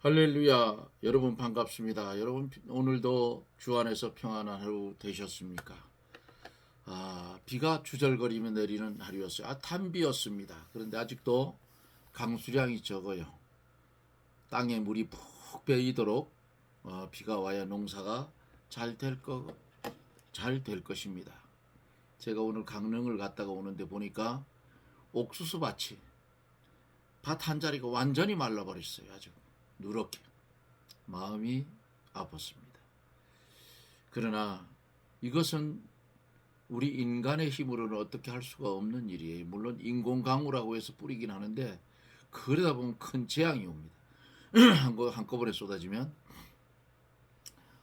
할렐루야. 여러분 반갑습니다. 여러분 오늘도 주 안에서 평안한 하루 되셨습니까? 비가 주절거리며 내리는 하루였어요. 단비였습니다. 그런데 아직도 강수량이 적어요. 땅에 물이 푹 배이도록 비가 와야 농사가 잘 될 것입니다. 제가 오늘 강릉을 갔다가 오는데 보니까 옥수수 밭이 밭 한 자리가 완전히 말라버렸어요. 아주 누렇게. 마음이 아팠습니다. 그러나 이것은 우리 인간의 힘으로는 어떻게 할 수가 없는 일이에요. 물론 인공강우라고 해서 뿌리긴 하는데 그러다 보면 큰 재앙이 옵니다. 한꺼번에 쏟아지면.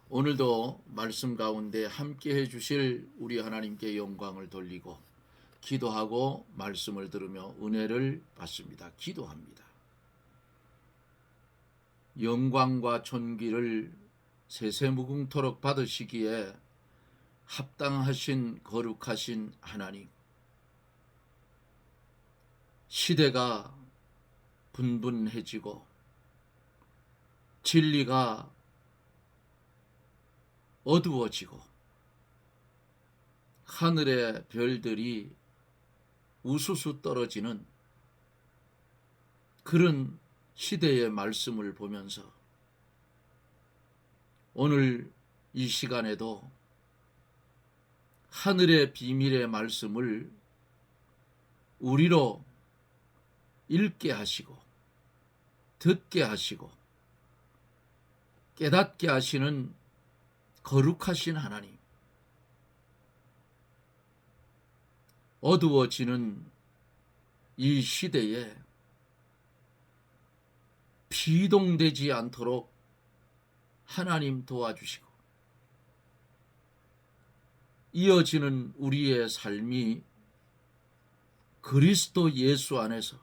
오늘도 말씀 가운데 함께 해주실 우리 하나님께 영광을 돌리고 기도하고 말씀을 들으며 은혜를 받습니다. 기도합니다. 영광과 존귀를 세세무궁토록 받으시기에 합당하신 거룩하신 하나님, 시대가 분분해지고 진리가 어두워지고 하늘의 별들이 우수수 떨어지는 그런 시대의 말씀을 보면서 오늘 이 시간에도 하늘의 비밀의 말씀을 우리로 읽게 하시고 듣게 하시고 깨닫게 하시는 거룩하신 하나님, 어두워지는 이 시대에 비동되지 않도록 하나님 도와주시고 이어지는 우리의 삶이 그리스도 예수 안에서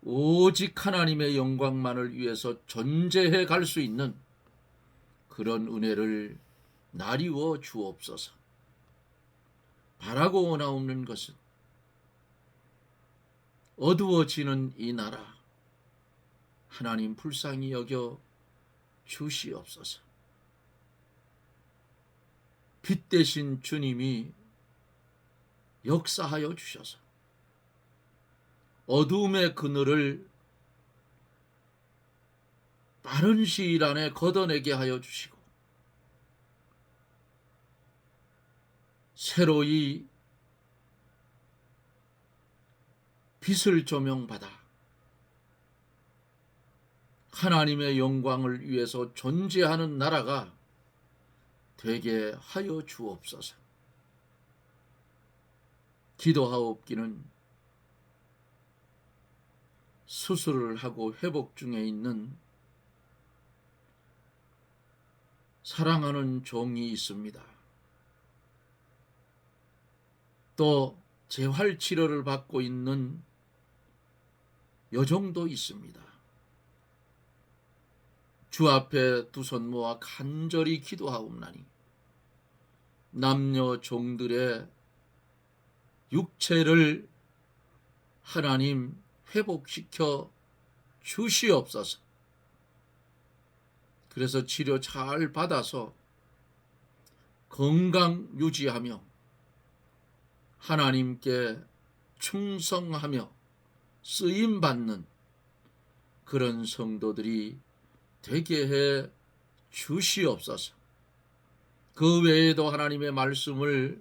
오직 하나님의 영광만을 위해서 존재해 갈 수 있는 그런 은혜를 나리워 주옵소서. 바라고 원하옵는 것은 어두워지는 이 나라 하나님 불쌍히 여겨 주시옵소서. 빛 대신 주님이 역사하여 주셔서 어두움의 그늘을 빠른 시일 안에 걷어내게 하여 주시고 새로이 빛을 조명받아 하나님의 영광을 위해서 존재하는 나라가 되게 하여 주옵소서. 기도하옵기는 수술을 하고 회복 중에 있는 사랑하는 종이 있습니다. 또 재활 치료를 받고 있는 여종도 있습니다. 주 앞에 두 손 모아 간절히 기도하옵나니 남녀 종들의 육체를 하나님 회복시켜 주시옵소서. 그래서 치료 잘 받아서 건강 유지하며 하나님께 충성하며 쓰임받는 그런 성도들이 되게 해 주시옵소서. 그 외에도 하나님의 말씀을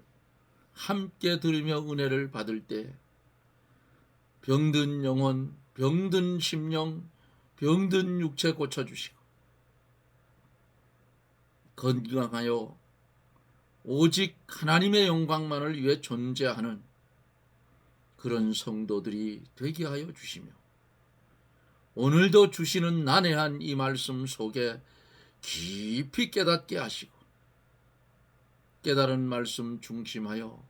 함께 들으며 은혜를 받을 때 병든 영혼, 병든 심령, 병든 육체 고쳐주시고 건강하여 오직 하나님의 영광만을 위해 존재하는 그런 성도들이 되게 하여 주시며 오늘도 주시는 난해한 이 말씀 속에 깊이 깨닫게 하시고 깨달은 말씀 중심하여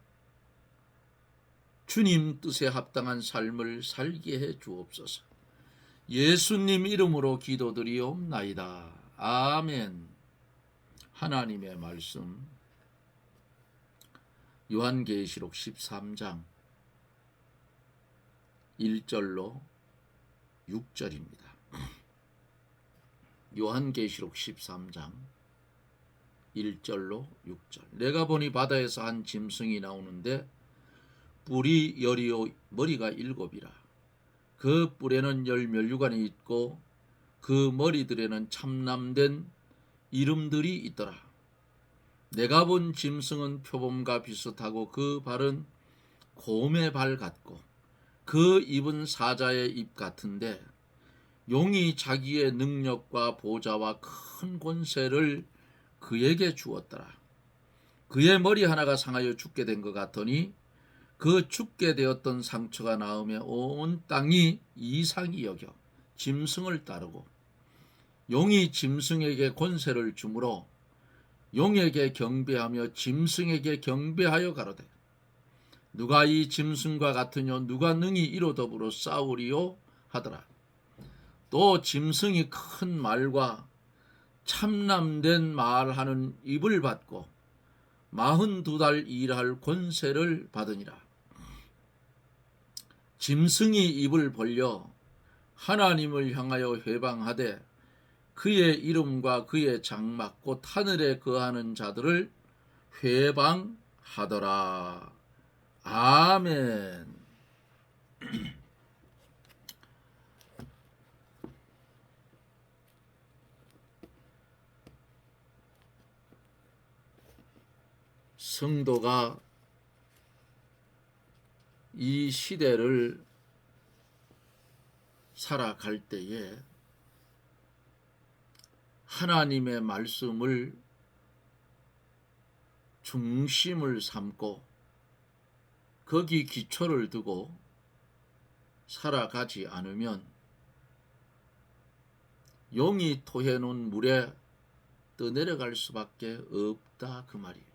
주님 뜻에 합당한 삶을 살게 해 주옵소서. 예수님 이름으로 기도드리옵나이다. 아멘. 하나님의 말씀 요한계시록 13장 1절로 6절입니다. 요한계시록 13장 1절로 6절. 내가 보니 바다에서 한 짐승이 나오는데 뿔이 열이요 머리가 일곱이라. 그 뿔에는 열 면류관이 있고 그 머리들에는 참남된 이름들이 있더라. 내가 본 짐승은 표범과 비슷하고 그 발은 곰의 발 같고 그 입은 사자의 입 같은데 용이 자기의 능력과 보좌와 큰 권세를 그에게 주었더라. 그의 머리 하나가 상하여 죽게 된 것 같더니 그 죽게 되었던 상처가 나음에 온 땅이 이상히 여겨 짐승을 따르고 용이 짐승에게 권세를 주므로 용에게 경배하며 짐승에게 경배하여 가로되 누가 이 짐승과 같으뇨 누가 능히 이로 더불어 싸우리요 하더라. 또 짐승이 큰 말과 참남된 말하는 입을 받고 42달 일할 권세를 받으니라. 짐승이 입을 벌려 하나님을 향하여 회방하되 그의 이름과 그의 장막 곧 하늘에 거하는 자들을 회방하더라. 아멘. 성도가 이 시대를 살아갈 때에 하나님의 말씀을 중심을 삼고 거기 기초를 두고 살아가지 않으면 용이 토해놓은 물에 떠내려갈 수밖에 없다 그 말이에요.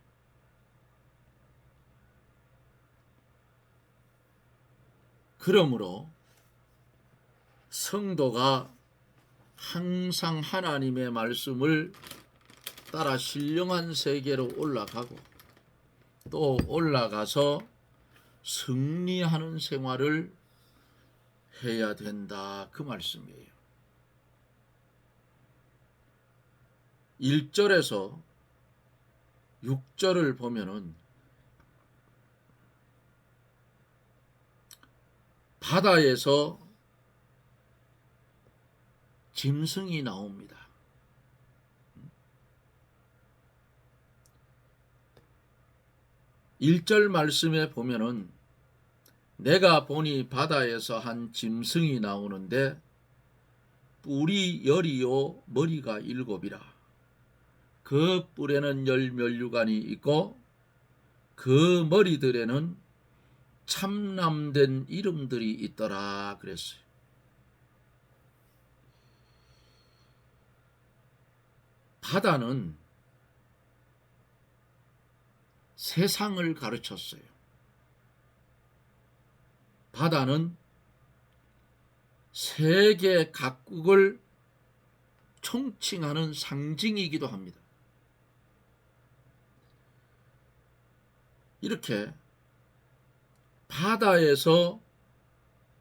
그러므로 성도가 항상 하나님의 말씀을 따라 신령한 세계로 올라가고 또 올라가서 승리하는 생활을 해야 된다 그 말씀이에요. 1절에서 6절을 보면은 바다에서 짐승이 나옵니다. 1절 말씀에 보면은 내가 보니 바다에서 한 짐승이 나오는데 뿔이 열이요 머리가 일곱이라. 그 뿔에는 열 면류관이 있고 그 머리들에는 참남된 이름들이 있더라 그랬어요. 바다는 세상을 가르쳤어요. 바다는 세계 각국을 총칭하는 상징이기도 합니다. 이렇게 바다에서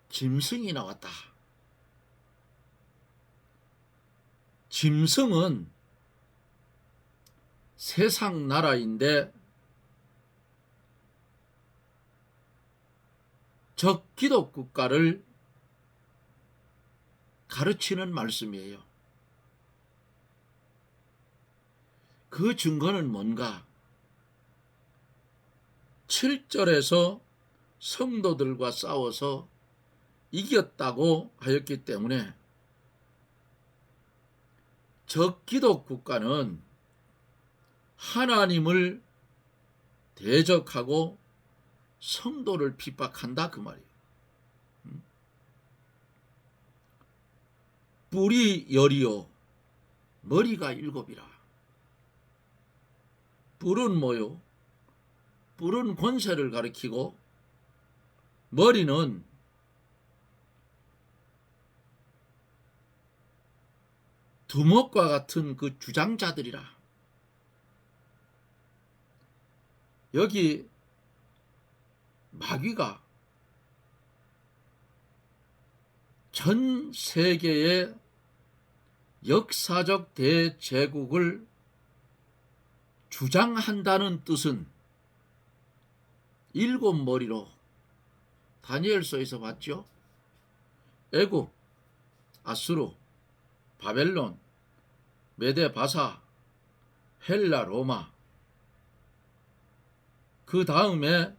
짐승이 나왔다. 짐승은 세상 나라인데 적기독 국가를 가르치는 말씀이에요. 그 증거는 뭔가? 7절에서 성도들과 싸워서 이겼다고 하였기 때문에 적기독 국가는 하나님을 대적하고 성도를 핍박한다 그 말이에요. 뿔이 열이요 머리가 일곱이라. 뿔은 뭐요? 뿔은 권세를 가리키고 머리는 두목과 같은 그 주장자들이라. 여기 마귀가 전 세계에 역사적 대제국을 주장한다는 뜻은 일곱 머리로 다니엘서에서 봤죠. 애굽, 아수르, 바벨론, 메데 바사, 헬라, 로마. 그 다음에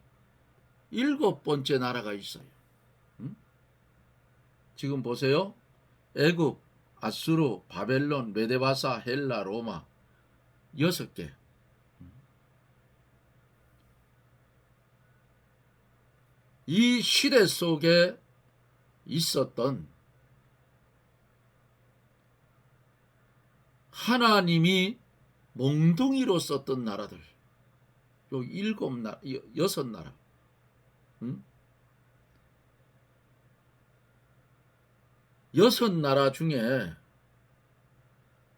일곱 번째 나라가 있어요. 지금 보세요. 애굽, 아수르, 바벨론, 메데 바사, 헬라, 로마. 6개. 이 시대 속에 있었던 하나님이 몽둥이로 썼던 나라들, 요 6나라, 응? 6나라 중에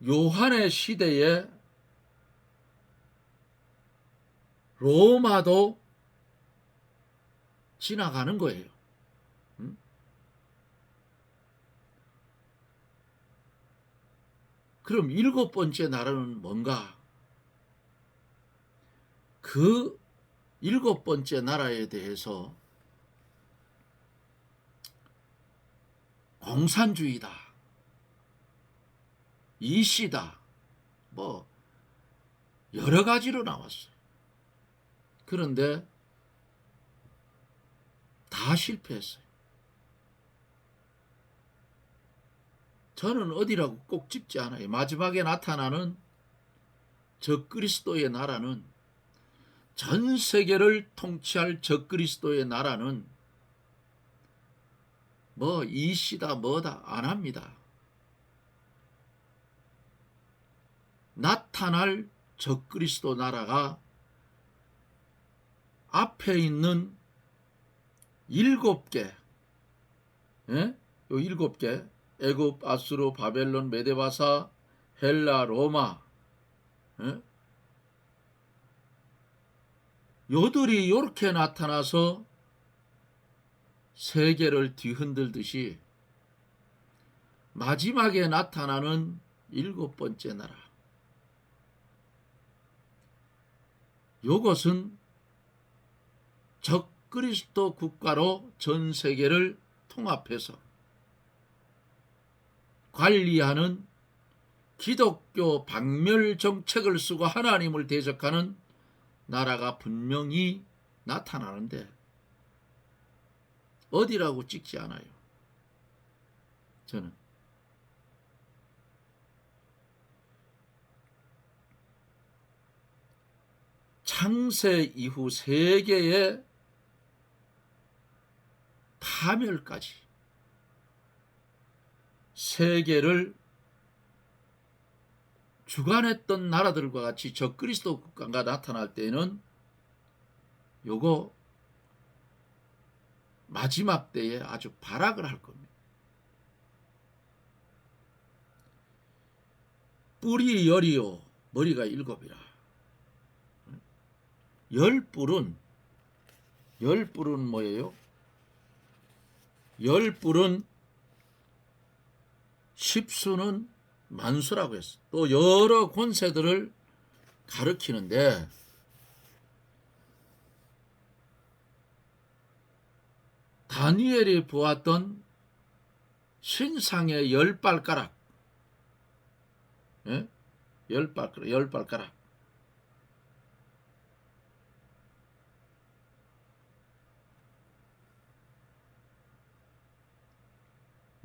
요한의 시대에 로마도 지나가는 거예요. 응? 그럼 일곱 번째 나라는 뭔가? 그 일곱 번째 나라에 대해서 공산주의다, 이시다, 뭐 여러 가지로 나왔어요. 그런데 다 실패했어요. 저는 어디라고 꼭 짚지 않아요. 마지막에 나타나는 적그리스도의 나라는, 전 세계를 통치할 적그리스도의 나라는 뭐 이시다 뭐다 안 합니다. 나타날 적그리스도 나라가 앞에 있는 7개, 예? 요 7개, 애굽, 아수르, 바벨론, 메데바사, 헬라, 로마, 예? 요들이 이렇게 나타나서 세계를 뒤흔들듯이 마지막에 나타나는 7번째 나라, 요것은 적그리스도 국가로 전 세계를 통합해서 관리하는 기독교 박멸 정책을 쓰고 하나님을 대적하는 나라가 분명히 나타나는데 어디라고 찍지 않아요. 저는 창세 이후 세계의 파멸까지 세계를 주관했던 나라들과 같이 적그리스도 국가가 나타날 때는 요거 마지막 때에 아주 발악을 할 겁니다. 뿔이 10이요 머리가 7이라. 열 뿔은 뭐예요? 10뿔은 십수는 만수라고 했어. 또 여러 권세들을 가리키는데 다니엘이 보았던 신상의 10발가락, 예? 10발가락.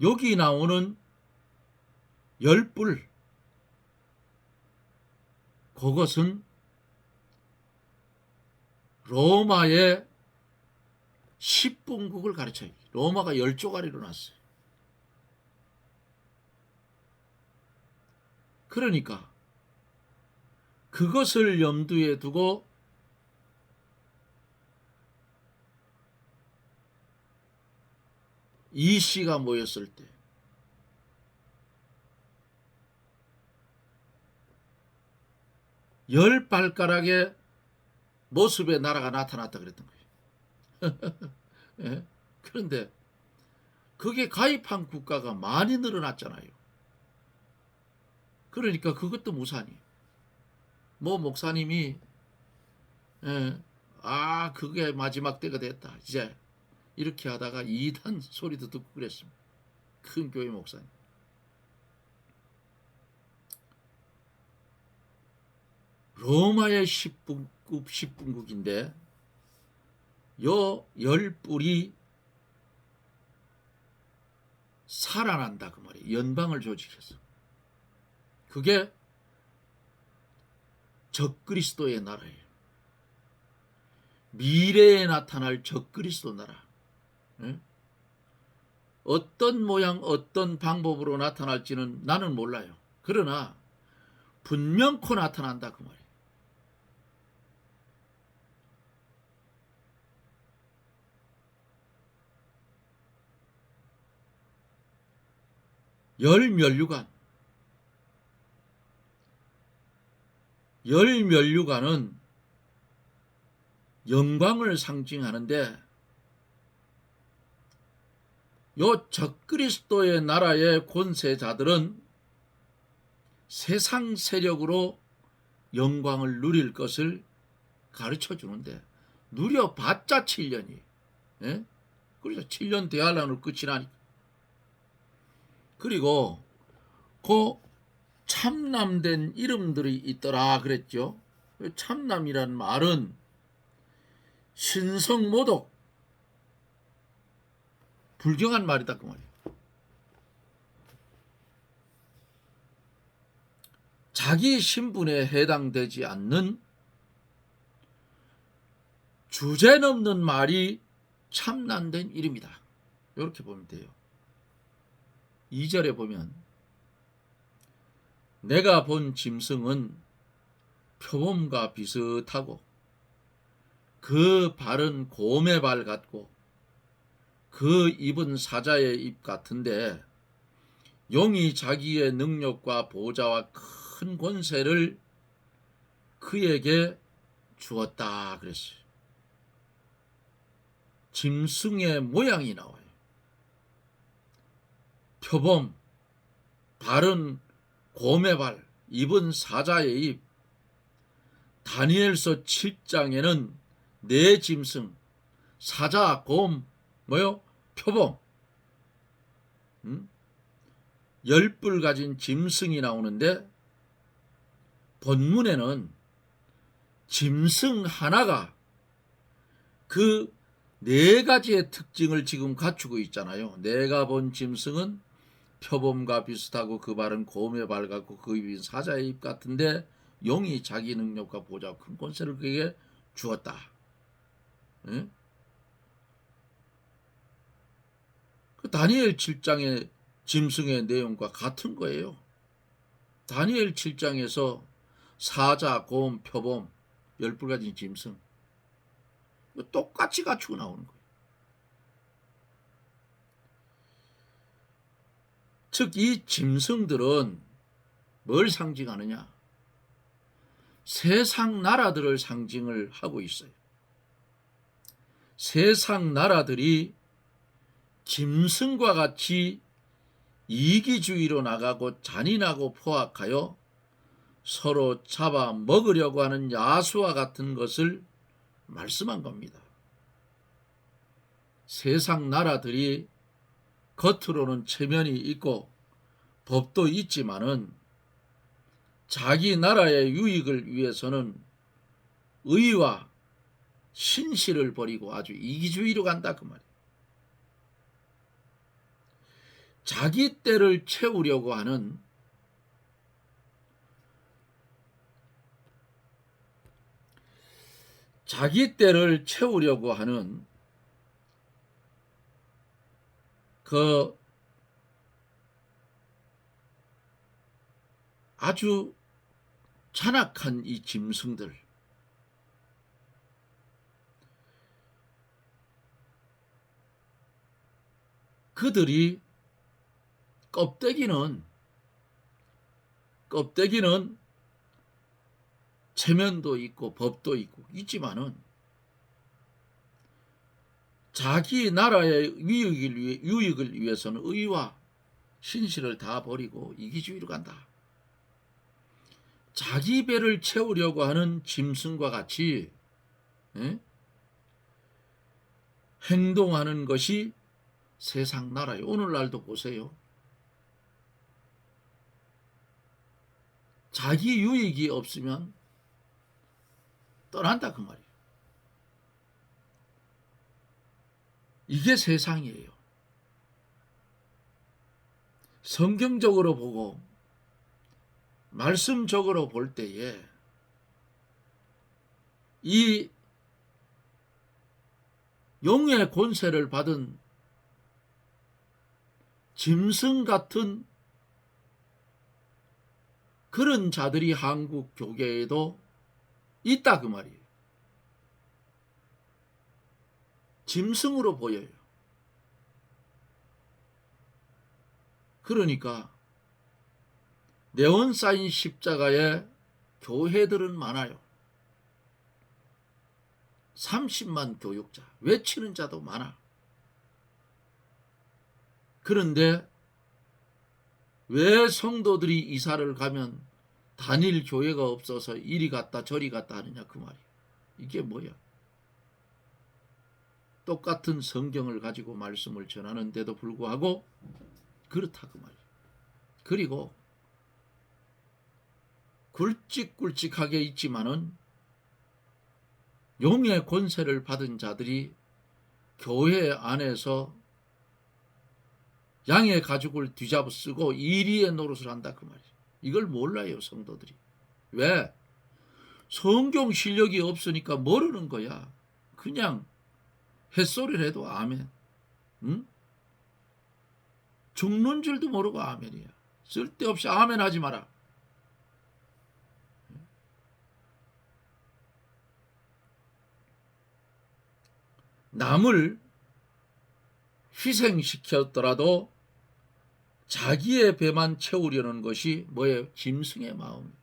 여기 나오는 10뿔, 그것은 로마의 10분국을 가르쳐요. 로마가 10조가리로 났어요. 그러니까 그것을 염두에 두고 이 씨가 모였을 때 열 발가락의 모습의 나라가 나타났다 그랬던 거예요. 예? 그런데 그게 가입한 국가가 많이 늘어났잖아요. 그러니까 그것도 무산이. 뭐 목사님이 그게 마지막 때가 됐다. 이제 이렇게 하다가 이단 소리도 듣고 그랬습니다. 큰 교회 목사님. 로마의 10분국인데 요 10뿔이 살아난다 그 말이에요. 연방을 조직해서. 그게 적그리스도의 나라예요. 미래에 나타날 적그리스도 나라. 어떤 모양 어떤 방법으로 나타날지는 나는 몰라요. 그러나 분명코 나타난다 그 말이에요. 열면류관은 영광을 상징하는데 요 적그리스도의 나라의 권세자들은 세상 세력으로 영광을 누릴 것을 가르쳐 주는데 누려봤자 7년이. 그래서 7년 대환란으로 끝이 나니까. 그리고 그 참남된 이름들이 있더라 그랬죠. 참남이란 말은 신성모독, 불경한 말이다 그 말이에요. 자기 신분에 해당되지 않는 주제넘는 말이 참남된 이름이다. 이렇게 보면 돼요. 2절에 보면 내가 본 짐승은 표범과 비슷하고 그 발은 곰의 발 같고 그 입은 사자의 입 같은데 용이 자기의 능력과 보좌와 큰 권세를 그에게 주었다 그랬어요. 짐승의 모양이 나와요. 표범, 발은 곰의 발, 입은 사자의 입. 다니엘서 7장에는 네 짐승, 사자, 곰, 표범, 10뿔 가진 짐승이 나오는데 본문에는 짐승 하나가 그 네 가지의 특징을 지금 갖추고 있잖아요. 내가 본 짐승은 표범과 비슷하고 그 발은 곰의 발 같고 그 입은 사자의 입 같은데 용이 자기 능력과 보좌와 큰 권세를 그에게 주었다. 그 다니엘 7장의 짐승의 내용과 같은 거예요. 다니엘 7장에서 사자, 곰, 표범 10뿔 가진 짐승 똑같이 갖추고 나오는 거예요. 즉 이 짐승들은 뭘 상징하느냐? 세상 나라들을 상징을 하고 있어요. 세상 나라들이 짐승과 같이 이기주의로 나가고 잔인하고 포악하여 서로 잡아먹으려고 하는 야수와 같은 것을 말씀한 겁니다. 세상 나라들이 겉으로는 체면이 있고 법도 있지만은 자기 나라의 유익을 위해서는 의와 신실을 버리고 아주 이기주의로 간다 그 말이에요. 자기 때를 채우려고 하는 그 아주 잔악한 이 짐승들, 그들이 껍데기는 체면도 있고 법도 있고 있지만은 자기 나라의 유익을 위해서는 의와 신실을 다 버리고 이기주의로 간다. 자기 배를 채우려고 하는 짐승과 같이 행동하는 것이 세상 나라예요. 오늘날도 보세요. 자기 유익이 없으면 떠난다 그 말이에요. 이게 세상이에요. 성경적으로 보고 말씀적으로 볼 때에 이 용의 권세를 받은 짐승 같은 그런 자들이 한국 교계에도 있다 그 말이에요. 짐승으로 보여요. 그러니까 네온 쌓인 십자가에 교회들은 많아요. 30만 교육자, 외치는 자도 많아. 그런데 왜 성도들이 이사를 가면 단일 교회가 없어서 이리 갔다 저리 갔다 하느냐 그 말이에요. 이게 뭐야? 똑같은 성경을 가지고 말씀을 전하는데도 불구하고 그렇다 그 말이에요. 그리고 굵직굵직하게 있지만은 용의 권세를 받은 자들이 교회 안에서 양의 가죽을 뒤잡아 쓰고 이리의 노릇을 한다 그 말이에요. 이걸 몰라요 성도들이. 왜? 성경 실력이 없으니까 모르는 거야. 그냥 햇소리를 해도 아멘. 응? 죽는 줄도 모르고 아멘이야. 쓸데없이 아멘 하지 마라. 남을 희생시켰더라도 자기의 배만 채우려는 것이 뭐예요? 짐승의 마음.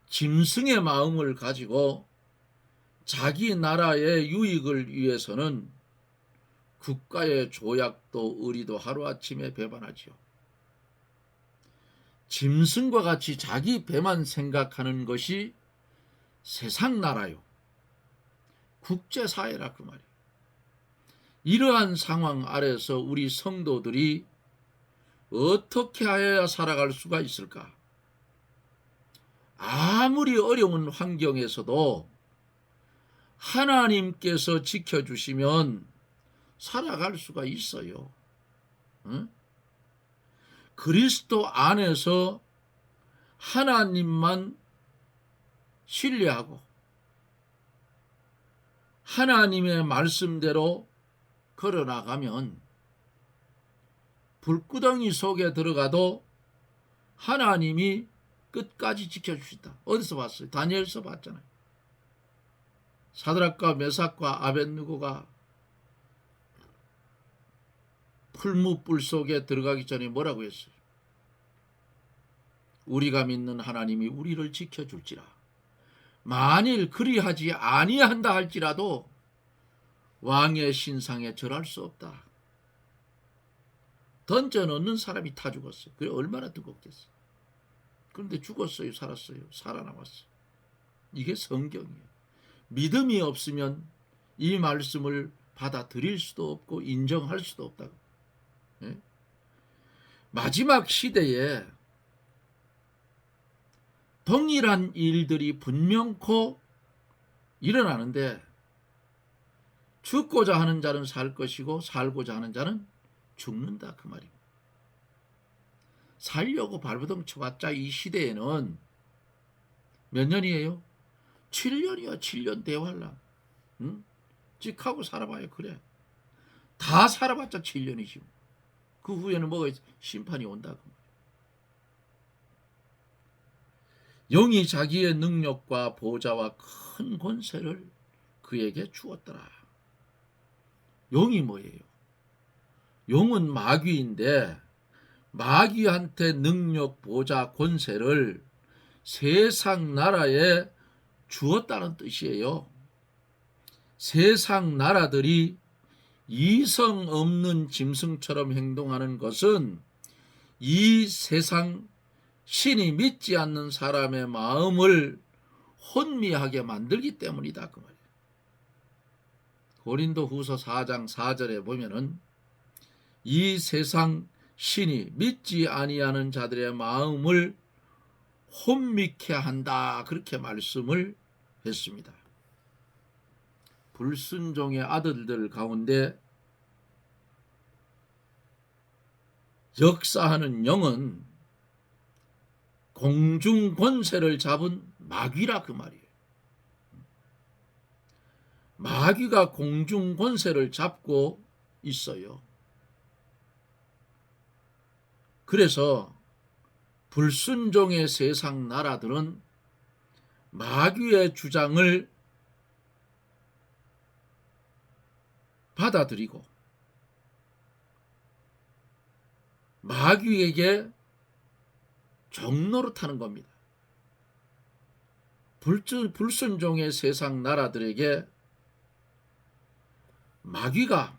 짐승의 마음을 가지고 자기 나라의 유익을 위해서는 국가의 조약도 의리도 하루아침에 배반하지요. 짐승과 같이 자기 배만 생각하는 것이 세상 나라요. 국제사회라 그 말이에요. 이러한 상황 아래서 우리 성도들이 어떻게 하여야 살아갈 수가 있을까? 아무리 어려운 환경에서도 하나님께서 지켜주시면 살아갈 수가 있어요. 응? 그리스도 안에서 하나님만 신뢰하고 하나님의 말씀대로 걸어나가면 불구덩이 속에 들어가도 하나님이 끝까지 지켜주신다. 어디서 봤어요? 다니엘서 봤잖아요. 사드락과 메삭과 아벳느고가 풀무불 속에 들어가기 전에 뭐라고 했어요? 우리가 믿는 하나님이 우리를 지켜줄지라. 만일 그리하지 아니한다 할지라도 왕의 신상에 절할 수 없다. 던져넣는 사람이 다 죽었어요. 그게 얼마나 뜨겁겠어요. 그런데 죽었어요? 살았어요? 살아남았어요. 이게 성경이에요. 믿음이 없으면 이 말씀을 받아들일 수도 없고 인정할 수도 없다고. 예? 마지막 시대에 동일한 일들이 분명코 일어나는데 죽고자 하는 자는 살 것이고 살고자 하는 자는 죽는다 그 말입니다. 살려고 발버둥 쳐봤자 이 시대에는 몇 년이에요? 7년이야. 7년 대환란. 응? 찍하고 살아봐요. 그래. 다 살아봤자 7년이지. 그 후에는 뭐가 있어? 심판이 온다. 영이 자기의 능력과 보좌와 큰 권세를 그에게 주었더라. 영이 뭐예요? 영은 마귀인데 마귀한테 능력, 보좌, 권세를 세상 나라에 주었다는 뜻이에요. 세상 나라들이 이성 없는 짐승처럼 행동하는 것은 이 세상 신이 믿지 않는 사람의 마음을 혼미하게 만들기 때문이다 그 말이에요. 고린도후서 4장 4절에 보면은 이 세상 신이 믿지 아니하는 자들의 마음을 혼미케 한다 그렇게 말씀을 했습니다. 불순종의 아들들 가운데 역사하는 영은 공중 권세를 잡은 마귀라 그 말이에요. 마귀가 공중 권세를 잡고 있어요. 그래서 불순종의 세상 나라들은 마귀의 주장을 받아들이고 마귀에게 종노릇하는 겁니다. 불순종의 세상 나라들에게 마귀가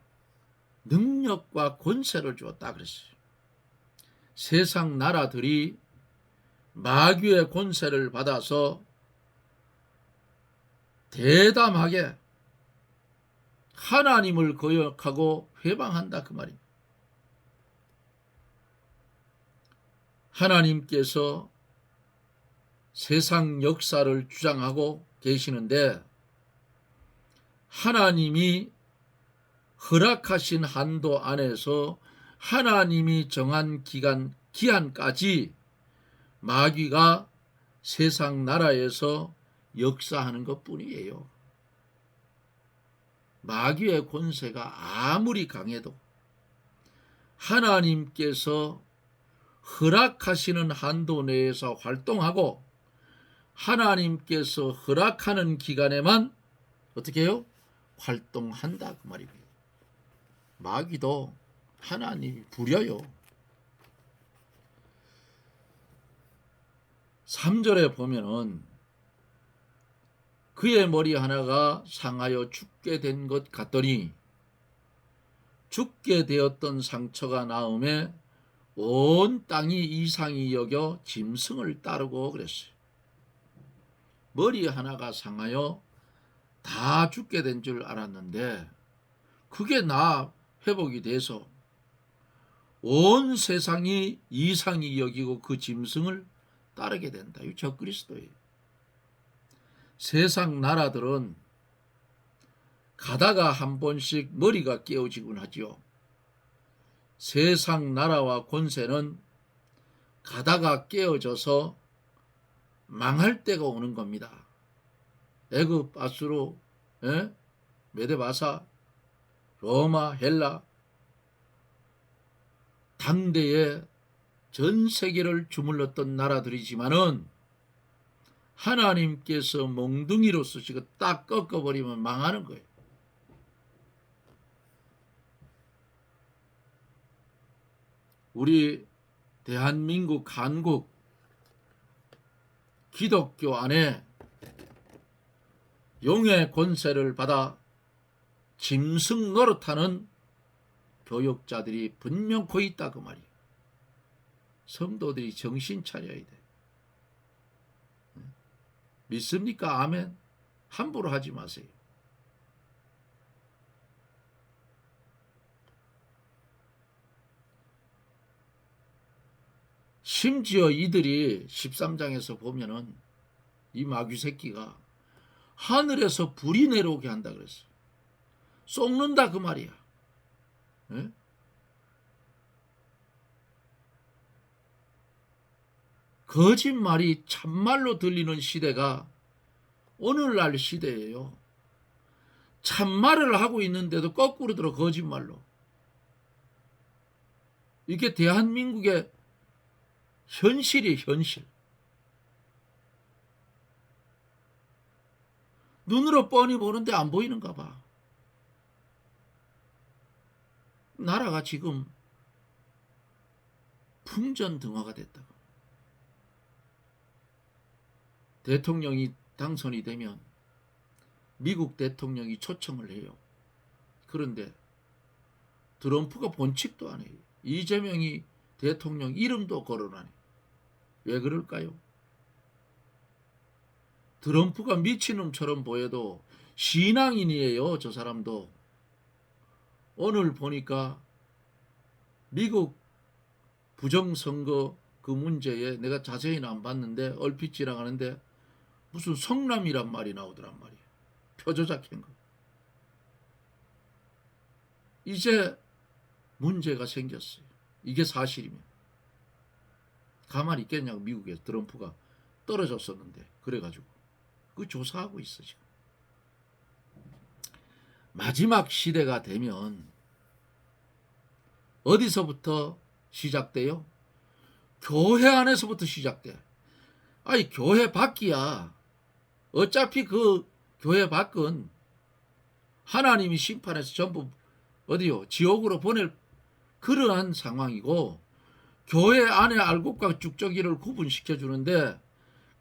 능력과 권세를 주었다 그랬어요. 세상 나라들이 마귀의 권세를 받아서 대담하게 하나님을 거역하고 회방한다 그 말입니다. 하나님께서 세상 역사를 주장하고 계시는데 하나님이 허락하신 한도 안에서 하나님이 정한 기한까지 마귀가 세상 나라에서 역사하는 것뿐이에요. 마귀의 권세가 아무리 강해도 하나님께서 허락하시는 한도 내에서 활동하고 하나님께서 허락하는 기간에만 어떻게 해요? 활동한다 그 말입니다. 마귀도 하나님이 부려요. 3절에 보면은 그의 머리 하나가 상하여 죽게 된 것 같더니 죽게 되었던 상처가 나음에 온 땅이 이상히 여겨 짐승을 따르고 그랬어요. 머리 하나가 상하여 다 죽게 된 줄 알았는데 그게 나 회복이 돼서 온 세상이 이상히 여기고 그 짐승을 따르게 된다. 이 적그리스도예요. 세상 나라들은 가다가 한 번씩 머리가 깨어지곤 하지요. 세상 나라와 권세는 가다가 깨어져서 망할 때가 오는 겁니다. 애굽, 아수르, 메데바사, 로마, 헬라, 당대에 전 세계를 주물렀던 나라들이지만은 하나님께서 몽둥이로 쓰시고 딱 꺾어버리면 망하는 거예요. 우리 대한민국 한국 기독교 안에 용의 권세를 받아 짐승 노릇하는 교육자들이 분명코 있다 그 말이에요. 성도들이 정신 차려야 돼. 믿습니까? 아멘. 함부로 하지 마세요. 심지어 이들이 13장에서 보면은 이 마귀 새끼가 하늘에서 불이 내려오게 한다 그랬어요. 쏟는다 그 말이야. 네? 거짓말이 참말로 들리는 시대가 오늘날 시대예요. 참말을 하고 있는데도 거꾸로 들어 거짓말로. 이게 대한민국의 현실이 현실. 눈으로 뻔히 보는데 안 보이는가 봐. 나라가 지금 풍전등화가 됐다. 대통령이 당선이 되면 미국 대통령이 초청을 해요. 그런데 트럼프가 본칙도 안 해요. 이재명이 대통령 이름도 거론하네. 왜 그럴까요? 트럼프가 미친놈처럼 보여도 신앙인이에요. 저 사람도. 오늘 보니까 미국 부정선거 그 문제에 내가 자세히는 안 봤는데 얼핏 지나가는데 무슨 성남이란 말이 나오더란 말이에요. 표조작한 거. 이제 문제가 생겼어요. 이게 사실이면. 가만히 있겠냐고. 미국에서 트럼프가 떨어졌었는데 그래가지고 그 조사하고 있어 지금. 마지막 시대가 되면 어디서부터 시작돼요? 교회 안에서부터 시작돼. 아니 교회 밖이야. 어차피 그 교회 밖은 하나님이 심판해서 전부 어디요? 지옥으로 보낼 그러한 상황이고, 교회 안에 알곡과 죽저기를 구분시켜 주는데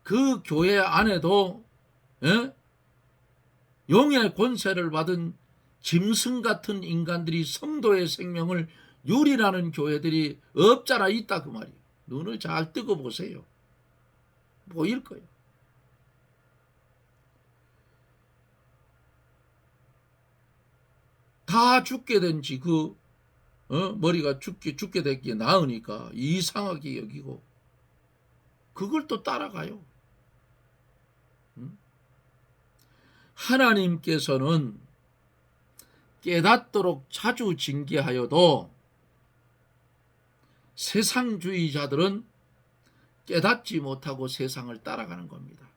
그 교회 안에도 영의 권세를 받은 짐승 같은 인간들이 성도의 생명을 유린하는 교회들이 없잖아. 있다 그 말이에요. 눈을 잘 뜨고 보세요. 보일 거예요. 다 죽게 된지 머리가 죽게 됐기에 나으니까 이상하게 여기고 그걸 또 따라가요. 하나님께서는 깨닫도록 자주 징계하여도 세상주의자들은 깨닫지 못하고 세상을 따라가는 겁니다.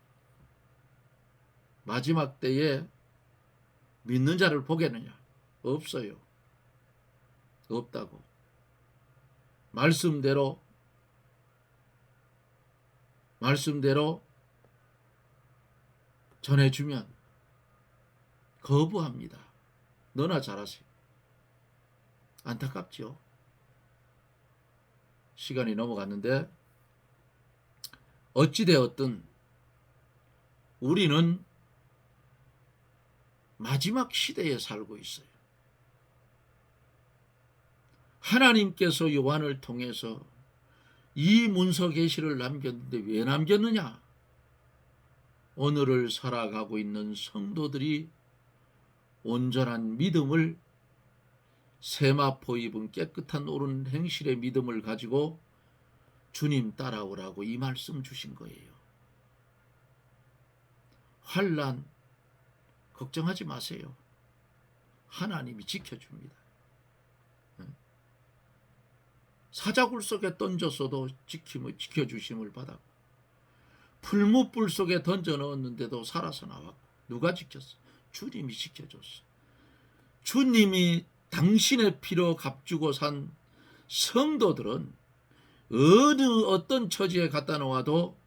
마지막 때에 믿는 자를 보겠느냐? 없어요. 없다고. 말씀대로 전해주면 거부합니다. 너나 잘하세요. 안타깝죠. 시간이 넘어갔는데 어찌되었든 우리는 마지막 시대에 살고 있어요. 하나님께서 요한을 통해서 이 문서 계시를 남겼는데 왜 남겼느냐? 오늘을 살아가고 있는 성도들이 온전한 믿음을, 세마포 입은 깨끗한 옳은 행실의 믿음을 가지고 주님 따라오라고 이 말씀 주신 거예요. 환난 걱정하지 마세요. 하나님이 지켜줍니다. 사자굴 속에 던졌어도 지켜주심을 받았고, 풀무불 속에 던져 넣었는데도 살아서 나왔고, 누가 지켰어? 주님이 지켜줬어. 주님이 당신의 피로 값주고 산 성도들은 어떤 처지에 갖다 놓아도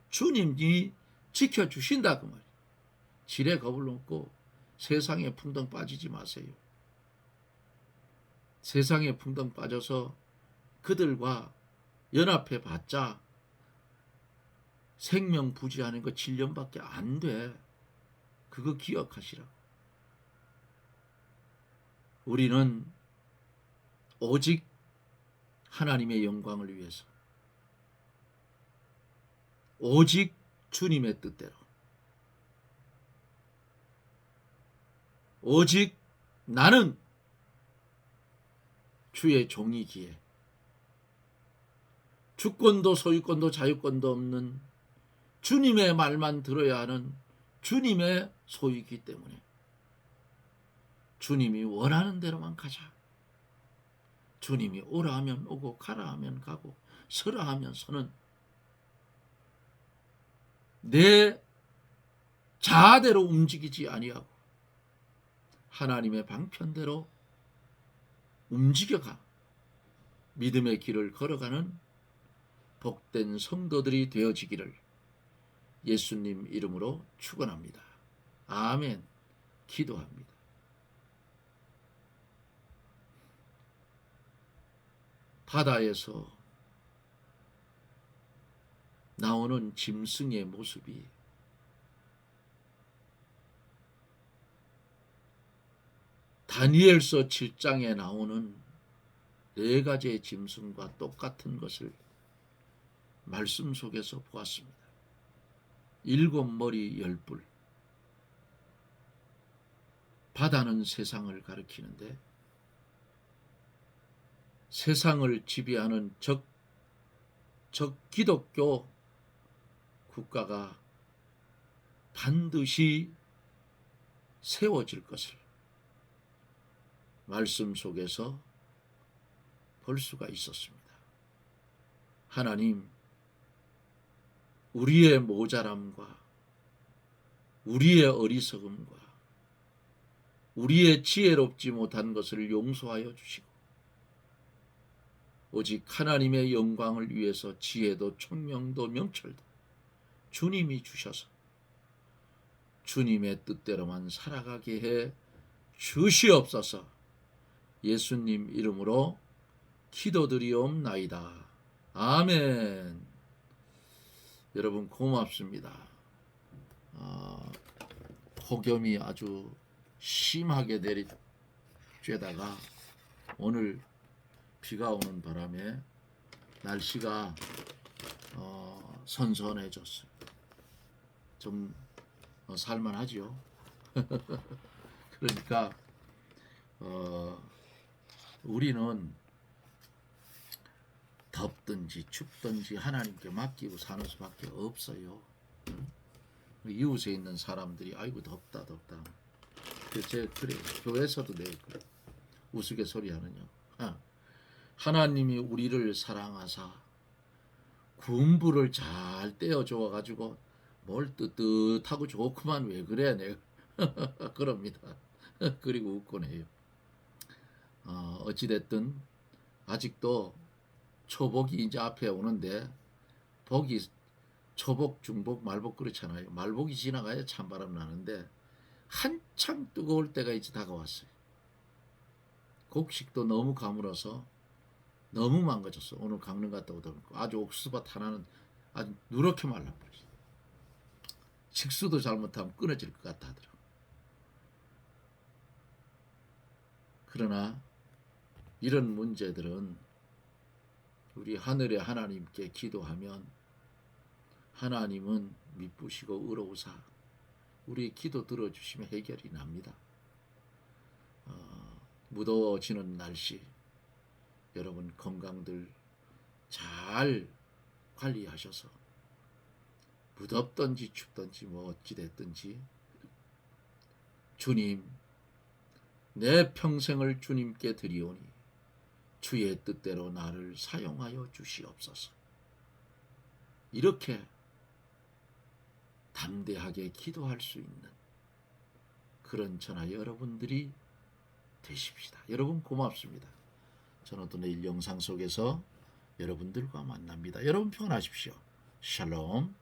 주님이 지켜주신다 그 말이에요. 지레 겁을 놓고 세상에 풍덩 빠지지 마세요. 세상에 풍덩 빠져서 그들과 연합해 봤자 생명 부지하는 거 7년밖에 안 돼. 그거 기억하시라고. 우리는 오직 하나님의 영광을 위해서, 오직 주님의 뜻대로, 오직 나는 주의 종이기에 주권도 소유권도 자유권도 없는 주님의 말만 들어야 하는 주님의 소유이기 때문에 주님이 원하는 대로만 가자. 주님이 오라 하면 오고 가라 하면 가고 서라 하면 서는 내 자아대로 움직이지 아니하고 하나님의 방편대로 움직여가 믿음의 길을 걸어가는 복된 성도들이 되어지기를 예수님 이름으로 축원합니다. 아멘. 기도합니다. 바다에서 나오는 짐승의 모습이 다니엘서 7장에 나오는 4가지의 짐승과 똑같은 것을 말씀 속에서 보았습니다. 7머리 10뿔. 바다는 세상을 가리키는데 세상을 지배하는 기독교 국가가 반드시 세워질 것을 말씀 속에서 볼 수가 있었습니다. 하나님, 우리의 모자람과 우리의 어리석음과 우리의 지혜롭지 못한 것을 용서하여 주시고 오직 하나님의 영광을 위해서 지혜도 총명도 명철도 주님이 주셔서 주님의 뜻대로만 살아가게 해 주시옵소서. 예수님 이름으로 기도드리옵나이다. 아멘. 여러분 고맙습니다. 폭염이 아주 심하게 내리쬐다가 오늘 비가 오는 바람에 날씨가 선선해졌어요. 좀 살만하지요. 그러니까 우리는 덥든지 춥든지 하나님께 맡기고 사는 수밖에 없어요. 이웃에 있는 사람들이 아이고 덥다. 그래 교회에서도 내 그래 우스갯소리하느냐. 하나님이 우리를 사랑하사 군부를 잘 떼어줘 가지고 뭘 뜨뜻하고 좋구만 왜 그래 내가 그럽니다. 그리고 웃곤 해요. 어찌됐든 아직도 초복이 이제 앞에 오는데 복이 초복, 중복, 말복 그렇잖아요. 말복이 지나가야 찬바람 나는데 한창 뜨거울 때가 이제 다가왔어요. 곡식도 너무 가물어서 너무 망가졌어. 오늘 강릉 갔다 오다 보니까 아주 옥수수밭 하나는 아주 누렇게 말라버렸어. 식수도 잘못하면 끊어질 것 같아 하더라고. 그러나 이런 문제들은 우리 하늘의 하나님께 기도하면 하나님은 미쁘시고 의로우사 우리 기도 들어주시면 해결이 납니다. 무더워지는 날씨 여러분 건강들 잘 관리하셔서 무덥든지 춥든지 뭐 어찌됐든지 주님 내 평생을 주님께 드리오니 주의 뜻대로 나를 사용하여 주시옵소서. 이렇게 담대하게 기도할 수 있는 그런 저나 여러분들이 되십시다. 여러분 고맙습니다. 저는 또 내일 영상 속에서 여러분들과 만납니다. 여러분 평안하십시오. 샬롬.